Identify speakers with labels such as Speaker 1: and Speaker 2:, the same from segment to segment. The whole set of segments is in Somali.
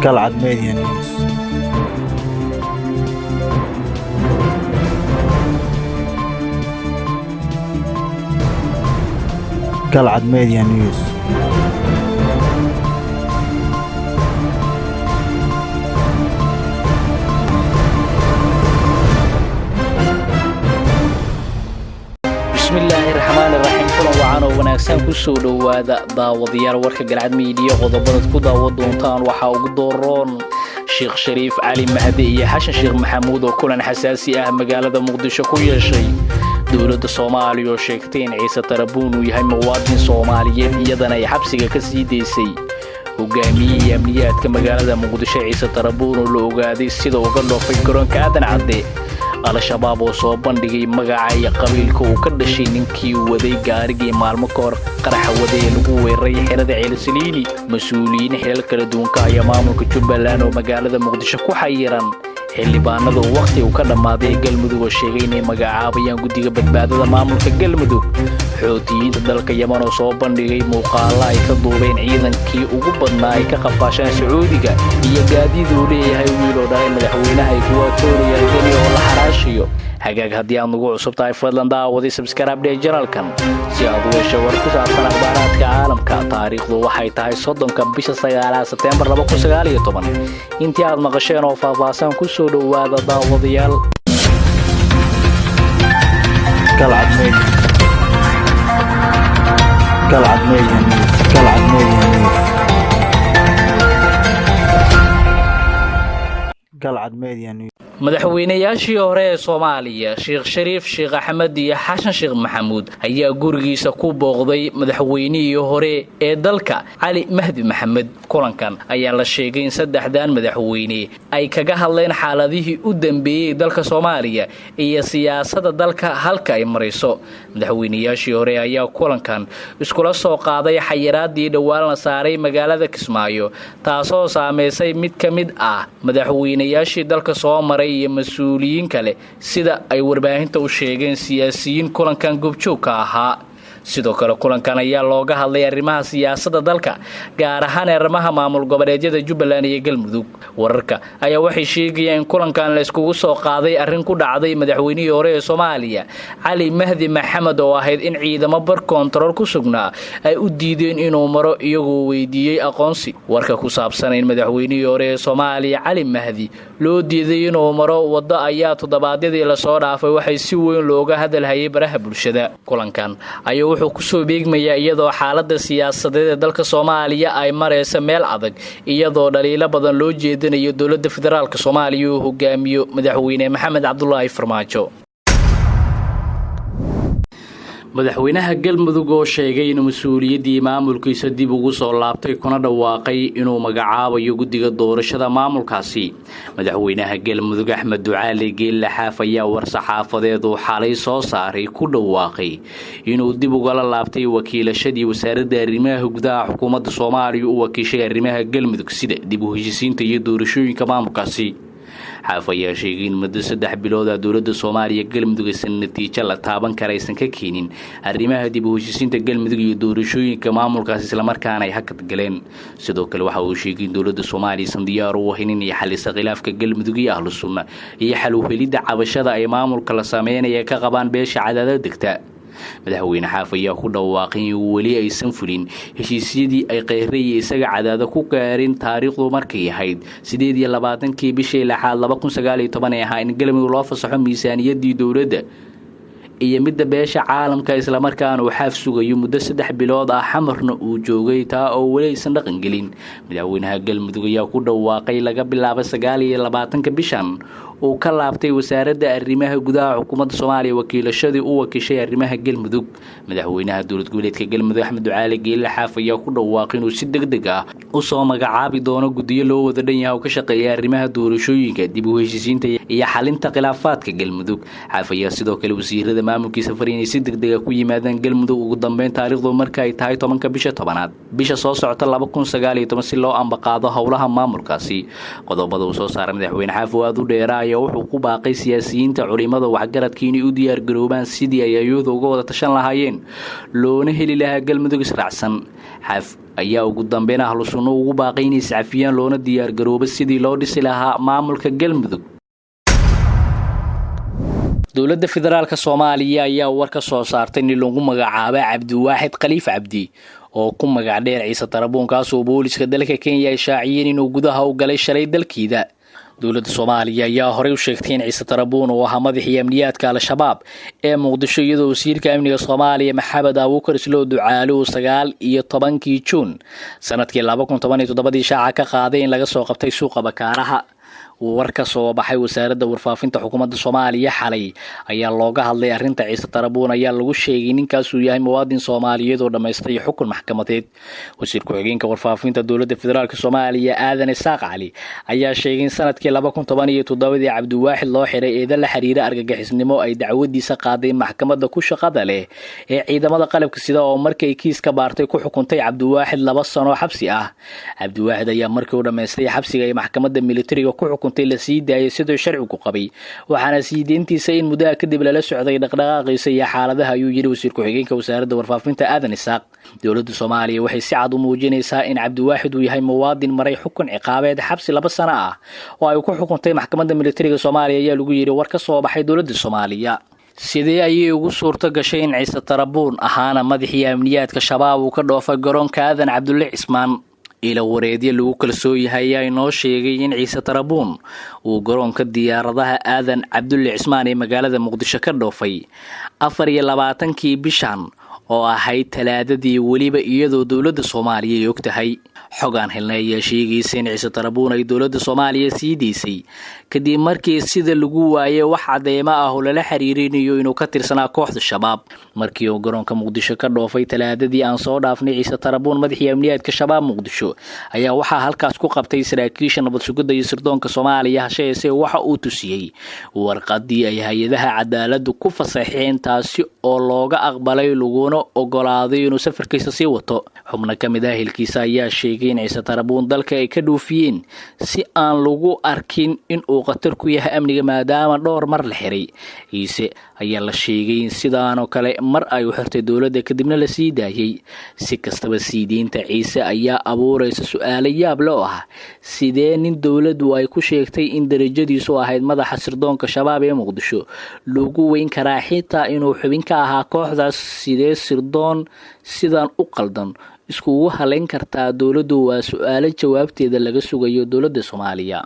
Speaker 1: Galcad Media News. Galcad Media News.
Speaker 2: bismillaahi raxmaani raxiim kulan wacan oo wanaagsan ku soo dhowaada daawadayaal warka Galcad Media qodobada ku daawo doontaan waxa ugu dooroon Sheekh Shariif Ali Mahdi iyo Xashan Sheekh Maxamuud oo kulan xasaasi ah magaalada Muqdisho ku yeeshay dowladda Soomaaliya oo sheegtay in Ciise Tarabuun uu yahay muwaadin Soomaaliyeed iyadana ay xabsiga ka sii deysay hogaamiyihii amniyaadka magaalada Muqdisho Ciise Tarabuun oo la ogaaday sida uu ka dhoofay garoonka Aadan Cadde al-shabaab oo soo bandhigay magaca iyo qabiilka uu ka dhashay ninkii waday gaarigii maalmo ka hor qaraxa waday lagu weeraray xirada Ceelsaliini mas'uuliyiin xilal kala duwan ka ayaa maamulka Jubbaland oo magaalada Muqdisho ku xayiran xildhibaanada waqti uu ka dhamaaday Galmudug oo sheegay inay magacaabayaan guddiga badbaadada maamulka Galmudug xoutiyiinta dalka Yemen oo soo bandhigay muuqaalo ay ka duubeen ciidankii ugu badnaa ay ka qafaasheen Sacuudiga iyo gaadiid uu leeyahay wiil oo dhalay madaxweynaha Equatorial Guinea oo la xaraashiyo hagaag haddii aad nagu cusub tahay fadlan daawadii subscribe channelkan si aad u hesho war ku saabsan akhbaaraadka caalamka taariikhdu waxay tahay 30 bisha 9 September 2019 intii aad maqasheen oo faahfaahsan ku soo dhowaada daawadayaal
Speaker 1: Galcad Media. Galcad Media News. Galcad Media News. Galcad Media News.
Speaker 2: madaxweynayaashii hore ee Soomaaliya Sheekh Shariif Sheekh Axmed iyo Xashan Sheekh Maxamuud ayaa gurigiisa ku booqday madaxweynihii hore ee dalka Cali Mahdi Maxamed kulankan ayaa la sheegay in saddexdan madaxweyne ay kaga hadleen xaaladihii u dambeeyay dalka Soomaaliya iyo siyaasadda dalka halka ay marayso madaxweynayaashii hore ayaa kulankan iskula soo qaaday xayiraadii dhawaan la saaray magaalada Kismaayo taasoo saameysay mid ka mid ah madaxweynayaashii dalka Soomaaliya iyo mas'uuliyiin kale sida ay warbaahinta u sheegeen siyaasiyiin kulankan goobjoog ka ahaa sidoo kale kulankan ayaa looga hadlay arrimaha siyaasadda dalka gaar ahaan arrimaha maamul goboleedyada Jubbaland iyo Galmudug wararka ayaa waxay sheegayaan in kulankan la iskugu soo qaaday arrin ku dhacday madaxweynihii hore ee Soomaaliya Cali Mahdi Maxamed oo ahayd in ciidamo bar control ku sugnaa ay u diideen inuu maro iyagoo weydiiyay aqoonsi warka ku saabsan in madaxweynihii hore ee Soomaaliya Cali Mahdi loo diiday inuu maro wada ayaa toddobaadyadii la soo dhaafay waxay si weyn looga hadalhayay baraha bulshada kulankan ayaa wuxuu ku soo beegmaya iyadoo xaaladda siyaasadeed ee dalka Soomaaliya ay marayso meel adag iyadoo dhaliilo badan loo jeedinayo dowladda federaalka Soomaaliya oo hogaamiyo madaxweyne Maxamed Cabdullaahi Farmaajo madaxweynaha Galmudug oo sheegay in mas'uuliyadii maamulkiisa dib ugu soo laabtay kuna dhawaaqay inuu magacaabayo guddiga doorashada maamulkaasi madaxweynaha Galmudug Axmed Ducaale Geelle Xaaf ayaa war saxaafadeed oo xalay soo saaray ku dhawaaqay inuu dib uga laabtay wakiilashadii wasaaradda arrimaha gudaha xukuumadda Soomaaliya u wakiishay arrimaha Galmudug sida dib u heshiisiinta iyo doorashooyinka maamulkaasi Xaaf ayaa sheegay in muddo 3 bilood ah dowladda Soomaaliya Galmudug aysan natiijo la taaban karaysan ka keenin arrimaha dib u heshiisiinta Galmudug iyo doorashooyinka maamulkaas isla markaana ay hakad galeen sidoo kale waxa uu sheegay in dowladda Soomaaliya san diyaar u ah inay xalliso khilaafka Galmudug iyo Ahlus Sunna iyo xal u helidda cabashada ay maamulka la sameeyay ka qabaan beesha Cadaadad degta madaxweyne Xaaf ayaa ku dhawaaqay in wali aysan fulin heshiisyadii ay qeyray isaga Cadaadad ku gaareen taariikhdu markay ahayd 28 bishii 2019 ee ahaa in Galmudug loo fasaxo miisaaniyadii dowladda iyo midda beesha caalamka isla markaana uu Xaaf sugayo muddo 3 bilood ah xamarna uu joogay taa oo wali aysan dhaqan gelin madaxweynaha Galmudug ayaa ku dhawaaqay laga bilaabo 29 bishan oo ka laabtay wasaaradda arrimaha gudaha xukuumadda Soomaaliya wakiilashadii u wakiishay arrimaha Galmudug madaxweynaha dowlad goboleedka Galmudug Axmed Ducaale Geelle Xaaf ayaa ku dhawaaqay inuu si degdeg ah u soo magacaabi doono guddiyo loo wada dhan yahay oo ka shaqeeya arrimaha doorashooyinka dib u heshiisiinta iyo xalinta khilaafaadka Galmudug Xaaf ayaa sidoo kale wasiirada maamulkiisa fariinay si degdeg ah ku yimaadaan Galmudug ugu dambeyn taariikhdu marka ay tahay 10 bisha 10aad bisha soo socota 2019 si loo ambaqaado howlaha maamulkaasi qodobada uu soo saaray madaxweyne Xaaf oo aad u dheeraa ayaa wuxuu ku baaqay siyaasiyiinta culimada waxgaradka inay u diyaar garoobaan sidii ay ayooda uga wada tashan lahaayeen loona heli lahaa galmudug israacsan. Xaaf ayaa ugu dambeyn ahlu sunno ugu baaqay inay iscafiyaan loona diyaar garoobo sidii loo dhisi lahaa maamulka galmudug. dowladda federaalka Soomaaliya ayaa war ka soo saartay in lagu magacaabo Cabdiwaaxid Khaliif Cabdi oo ku magac dheer Ciise Tarabuun kaas oo booliska dalka Kenya ay shaaciyeen inuu gudaha u galay shalay dalkiida. dowladda Soomaaliya ayaa horey u sheegtay in Ciise Tarabuun oo ahaa madaxii amniyaadka Al-Shabaab ee Muqdisho iyadoo wasiirka amniga Soomaaliya Maxamed Abuukar Islo Ducaale 19 Juun sanadkii 2017 shaaca ka qaaday in laga soo qabtay suuqa Bakaaraha. war ka soo baxay wasaaradda warfaafinta xukuumadda Soomaaliya xalay ayaa looga hadlay arrinta Ciise Tarabuun ayaa lagu sheegay ninkaas uu yahay muwaadin Soomaaliyeed oo dhameystay xukun maxkamadeed. wasiirka xigeenka warfaafinta dowladda federaalka Soomaaliya Aadan Isaaq Cali ayaa sheegay in sanadkii 2017 Cabdiwaaxid loo xiray eedan la xiriira argagixisnimo ay dacwadiisa qaaday maxkamadda ku shaqada leh ee ciidamada qalabka sida oo markay kiis ka baartay ku xukuntay Cabdiwaaxid 2 sano xabsi ah. Cabdiwaaxid ayaa markii uu dhameystay xabsiga ee maxkamadda militariga ku la sii daayay sidoo sharcigu qabay waxaana sii deyntiisa in muddo kadib la socday dhaqdhaqaaqiisa iyo xaaladaha ayuu yiri wasiirka xigeenka wasaaradda warfaafinta Aadan Isaaq. dowladda Soomaaliya waxay si cad u muujinaysaa in Cabdiwaaxid uu yahay muwaadin maray xukun ciqaabeed xabsi 2 sano ah oo ay ku xukuntay maxkamadda militariga Soomaaliya ayaa lagu yiri war ka soo baxay dowladda Soomaaliya. sidee ayay ugu suurto gashay in Ciise Tarabuun ahaana madaxii amniyaadka Shabaab uu ka dhoofay garoonka Aadan Cabdulle Cismaan? ila wareedyo lagu kalsoo yahay ayaa inoo sheegay in Ciise Tarabuun uu garoonka diyaaradaha Aadan Cabdulle Cismaan ee magaalada Muqdisho ka dhoofay 24 bishan oo ahayd Talaadadii waliba iyadoo dowladda Soomaaliya ay og tahay. xogaan helnay ayaa sheegaysa in Ciise Tarabuun ay dowladda Soomaaliya sii deysay kadib markii sida lagu waayay wax cadeema ah oo la xiriirinayo inuu ka tirsanaa kooxda Shabaab. markii uu garoonka Muqdisho ka dhoofay Talaadadii aan soo dhaafnay Ciise Tarabuun madaxii amniyaadka Shabaab Muqdisho ayaa waxaa halkaas ku qabtay saraakiisha nabad sugidda iyo sirdoonka Soomaaliya hashayse waxa uu tusiyay warqadii ay hay'adaha cadaaladdu ku fasaxeen taasi oo looga aqbalay laguna ogolaaday inuu safarkiisa sii wato. xubno ka mid ah hilkiisa ayaa sheegay in Ciise Tarabuun dalka ay ka dhoofiyeen si aan lagu arkin in uu khatar ku yahay amniga maadaama dhowr mar la xiray. Ciise ayaa la sheegay in sidaan oo kale mar ay u xirtay dowladda kadibna la sii daayay. si kastaba sii deynta Ciise ayaa abuuraysa su'aalo yaab leh oo ah sidee nin dowladdu ay ku sheegtay in darajadiisu ahayd madaxa sirdoonka Shabaab ee Muqdisho lagu weyn karaa xitaa inuu xubin ka ahaa kooxdaas. sidee sirdoon sidaan u qaldan iskugu haleyn kartaa dowladdu? waa su'aalo jawaabteeda laga sugayo dowladda Soomaaliya.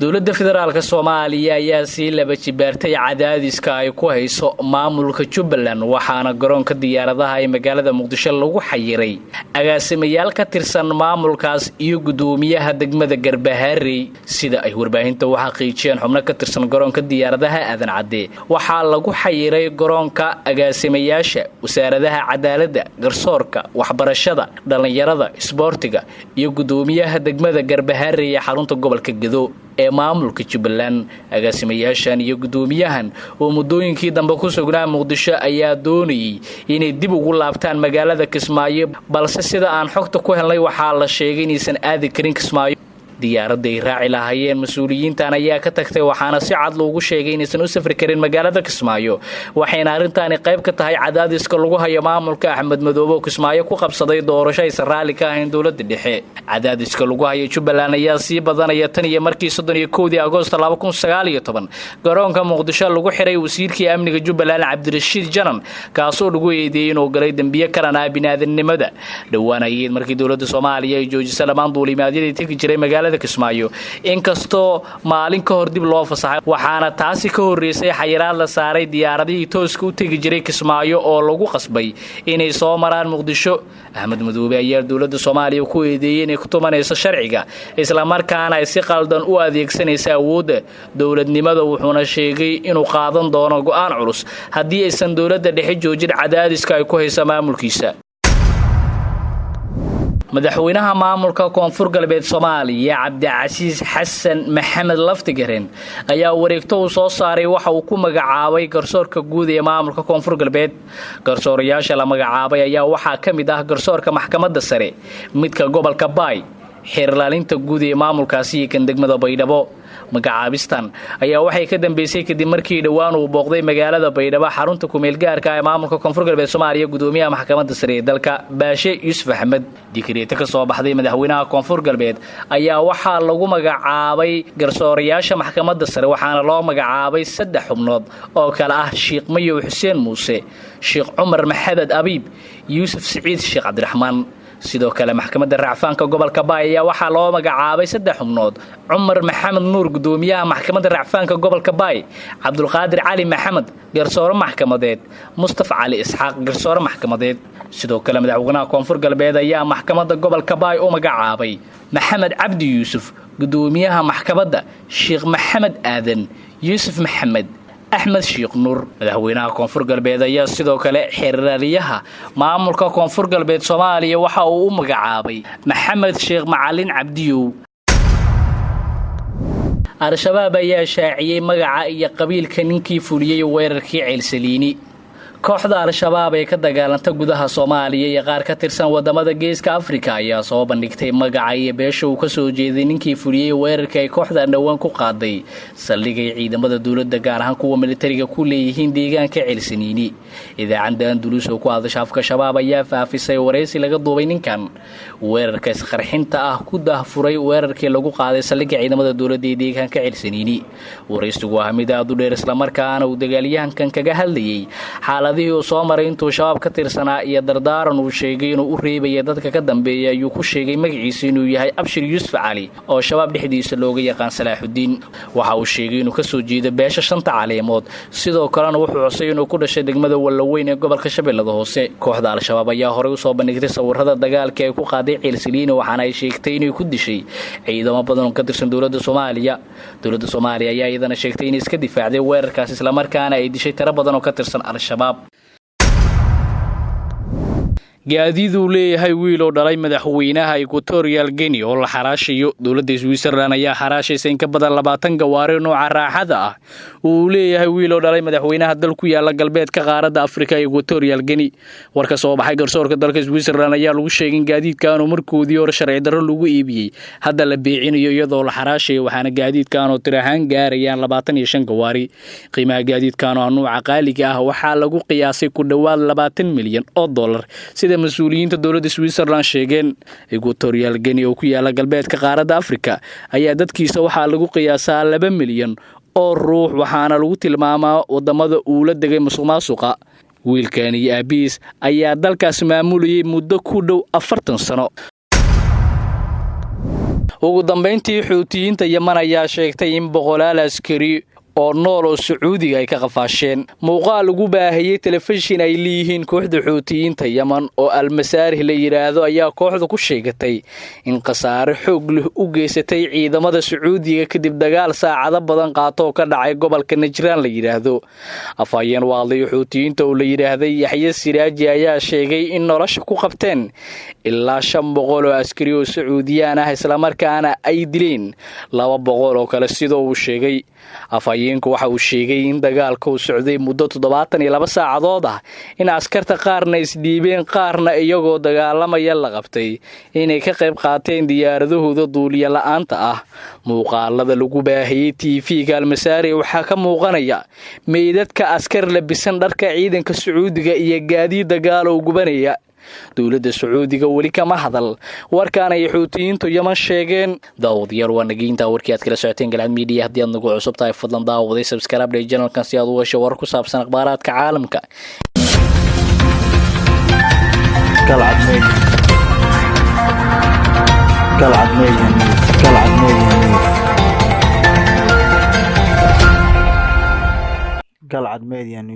Speaker 2: dowladda federaalka Soomaaliya ayaa si laba jibaartay cadaadiska ay ku hayso maamulka Jubbaland waxaana garoonka diyaaradaha ee magaalada Muqdisho lagu xayiray agaasimayaal ka tirsan maamulkaas iyo gudoomiyaha degmada Garbaharey. sida ay warbaahinta u xaqiijiyeen xubno ka tirsan garoonka diyaaradaha Aadan Cadde waxaa lagu xayiray garoonka agaasimayaasha wasaaradaha cadaaladda, garsoorka, waxbarashada, dhalinyarada, isboortiga iyo gudoomiyaha degmada Garbaharey ee xarunta gobolka Gedo ee maamulka Jubbaland. agaasimayaashan iyo gudoomiyahan oo muddooyinkii dambe ku sugnaa Muqdisho ayaa doonayay inay dib ugu laabtaan magaalada Kismaayo balse sida aan xogta ku helnay waxaa la sheegay inaysan aadi karin Kismaayo. diyaaradda ay raaci lahaayeen mas'uuliyiintan ayaa ka tagtay waxaana si cad loogu sheegay inaysan u safri karin magaalada Kismaayo waxayna arrintaani qayb ka tahay cadaadiska lagu hayo maamulka Axmed Madoobe oo Kismaayo ku qabsaday doorasho ay Soomaali ka ahayn dowladda dhexe. cadaadiska lagu hayo Jubbaland ayaa sii badanaya tan iyo markii 31 Agoosto 2019 garoonka Muqdisho lagu xiray wasiirkii amniga Jubbaland Cabdirashiid Janan kaasoo lagu eedeeyay inuu galay dambiye karana bini'aadanimada. dhawaan ayay markii dowladda Soomaaliya ay joojisay lamaan duulimaadyadii tagi jiray magaalada Kismaayo inkastoo maalin ka hor dib loo fasaxay waxaana taasi ka horeysay xayiraad la saaray diyaaradihii tooska u tagi jiray Kismaayo oo lagu qasbay inay soo maraan Muqdisho. Axmed Madoobe ayaa dowladda Soomaaliya ku eedeeyay inay ku tumanayso sharciga isla markaana ay si qaldan u adeegsanayso awoodda dowladnimada wuxuuna sheegay inuu qaadan doono go'aan culus haddii aysan dowladda dhexe joojin cadaadiska ay ku hayso maamulkiisa. madaxweynaha maamulka Koonfur Galbeed Soomaaliya Cabdicasiis Xasan Maxamed Laftigareen ayaa wareegto uu soo saaray waxa uu ku magacaabay garsoorka guud ee maamulka Koonfur Galbeed. garsoorayaasha la magacaabay ayaa waxaa ka mid ah garsoorka maxkamadda sare, midka gobolka Baay xeerlaalinta guud ee maamulkaasi iyo kan degmada Baydhabo. magacaabistan ayaa waxay ka dambeysay kadib markii dhawaan uu booqday magaalada Baydhabo xarunta ku meel gaarka ah ee maamulka Koonfur Galbeed Soomaaliya gudoomiyaha maxkamadda sare ee dalka Baashe Yuusuf Axmed. Dikreeto ka soo baxday madaxweynaha Koonfur Galbeed ayaa waxaa lagu magacaabay garsoorayaasha maxkamadda sare waxaana loo magacaabay 3 xubnood oo kala ah Sheekh Mayow Xuseen Muuse, Sheekh Umar Maxamed Abiib, Yuusuf Saciid Sheekh Cabdiraxmaan. sidoo kale maxkamadda racfaanka gobolka Baay ayaa waxaa loo magacaabay 3 xubnood: Umar Maxamed Nuur gudoomiyaha maxkamadda racfaanka gobolka Baay, Cabdulqaadir Cali Maxamed garsoore maxkamadeed, Mustafa Cali Isxaaq garsoore maxkamadeed. sidoo kale madaxweynaha Koonfur Galbeed ayaa maxkamadda gobolka Baay u magacaabay Maxamed Cabdi Yuusuf gudoomiyaha maxkamadda, Sheekh Maxamed Aadan, Yuusuf Maxamed, Axmed Sheekh Nuur. madaxweynaha Koonfur Galbeed ayaa sidoo kale xeerlaaliyaha maamulka Koonfur Galbeed Soomaaliya waxa uu u magacaabay Maxamed Sheekh Macalin Cabdiyow. Al-Shabaab ayaa shaaciyay magaca iyo qabiilka ninkii fuliyay weerarkii Ceelsaliini. kooxda Al-Shabaab ee ka dagaalanta gudaha Soomaaliya iyo qaar ka tirsan wadamada Geeska Afrika ayaa soo bandhigtay magaca iyo beesha uu ka soo jeeday ninkii fuliyay weerarka ay kooxda dhawaan ku qaaday saldhigga ciidamada dawladda gaar ahaan kuwa militariga ku leeyihiin deegaanka Ceelsaliini. idaacadda Andalus oo ku hadasha afka Shabaab ayaa faafisay wareysi laga duubay ninkan weerarka isqarxinta ah ku daahfuray weerarkii lagu qaaday saldhigga ciidamada dawladda ee deegaanka Ceelsaliini. wareysigu waa mid aad u dheer isla markaana uu dagaalyahankan kaga hadlayay xaaladii uu soo maray intuu Shabaab ka tirsanaa iyo dardaaran uu sheegay inuu u reebay dadka ka dambeeya ayuu ku sheegay magaciisa inuu yahay Abshir Yuusuf Cali oo Shabaab dhexdiisa looga yaqaan Salaaxudiin. waxa uu sheegay inuu ka soo jeedo beesha shanta caleemood sidoo kalena wuxuu cusay inuu ku dhashay degmada Wallaweyn ee gobolka Shabeellada Hoose. kooxda Al-Shabaab ayaa hore u soo bandhigtay sawirrada dagaalka ay ku qaaday Ceelsaliini waxaana ay sheegtay inay ku dishay ciidamo badan oo ka tirsan dawladda Soomaaliya. dawladda Soomaaliya ayaa iyadana sheegtay inay iska difaacday weerarkaas isla markaana ay dishay tiro badan oo ka tirsan Al-Shabaab. gaadiiduu leeyahay wiil oo dhalay madaxweynaha Equatorial Guinea oo la xaraashayo. dawladda Switzerland ayaa xaraashaysa in ka badan 20 gawaari nooca raaxada ah uu leeyahay wiil oo dhalay madaxweynaha dal ku yaala galbeedka qaaradda Afrika Equatorial Guinea. warka soo baxay garsoorka dalka Switzerland ayaa lagu sheegay in gaadiidkan oo markoodii hore sharci darro lagu iibiyay hadda la beecinayo iyadoo la xaraashayo waxaana gaadiidkan oo tirahaan gaarayaan 25 gawaari. qiimaha gaadiidkan oo nooca qaaliga ah waxaa lagu qiyaasay ku dhawaad $20 milyan sida mas'uuliyiinta dawladda Switzerland sheegeen. Equatorial Guinea oo ku yaala galbeedka qaaradda Afrika ayaa dadkiisa waxaa lagu qiyaasaa 2 milyan oo ruux waxaana lagu tilmaamaa wadamada uu la degay musuqmaasuqa. wiilkan iyo aabiis ayaa dalkaas maamulayay muddo ku dhow 40 sano. ugu dambeyntii Xuutiyiinta Yemen ayaa sheegtay in boqolaal askari oo nool oo Sacuudiga ay ka qafaasheen. muuqaal lagu baahiyay telefishin ay leeyihiin kooxda Xuutiyiinta Yemen oo Al-Masaarih la yiraahdo ayaa kooxda ku sheegatay in qasaare xoog leh u geysatay ciidamada Sacuudiga kadib dagaal saacado badan qaato oo ka dhacay gobolka Najraan la yiraahdo. afhayeen waaday Xuutiyiinta oo la yiraahday Yaxya Siraaji ayaa sheegay in nolosha ku qabteen ilaa 500 oo askari oo Sacuudiyaan ah isla markaana ay dileen 200 oo kale sidoo uu sheegay. afhayeenku waxa uu sheegay in dagaalku uu socday muddo 72 saacadood ah in askarta qaarna isdhiibeen qaarna iyagoo dagaalamaya la qabtay inay ka qayb qaateen diyaaradahooda duuliye la'aanta ah. muuqaalada lagu baahiyay TV-ga Al-Masaarih waxaa ka muuqanaya meydadka askar labisan dharka ciidanka Sacuudiga iyo gaadiid dagaal oo gubanaya. dawladda Sacuudiga wali kama hadal warkaan ay Xuutiyiintu Yemen sheegeen. daawadayaal waa nagiinta warkii aad kala socoteen Galcad Media. haddii aad nagu cusub tahay fadlan daawaday subscribe channelkan si aad u hesho war ku saabsan akhbaaraadka caalamka.
Speaker 1: Galcad Media. Galcad Media News. Galcad Media News. Galcad Media News.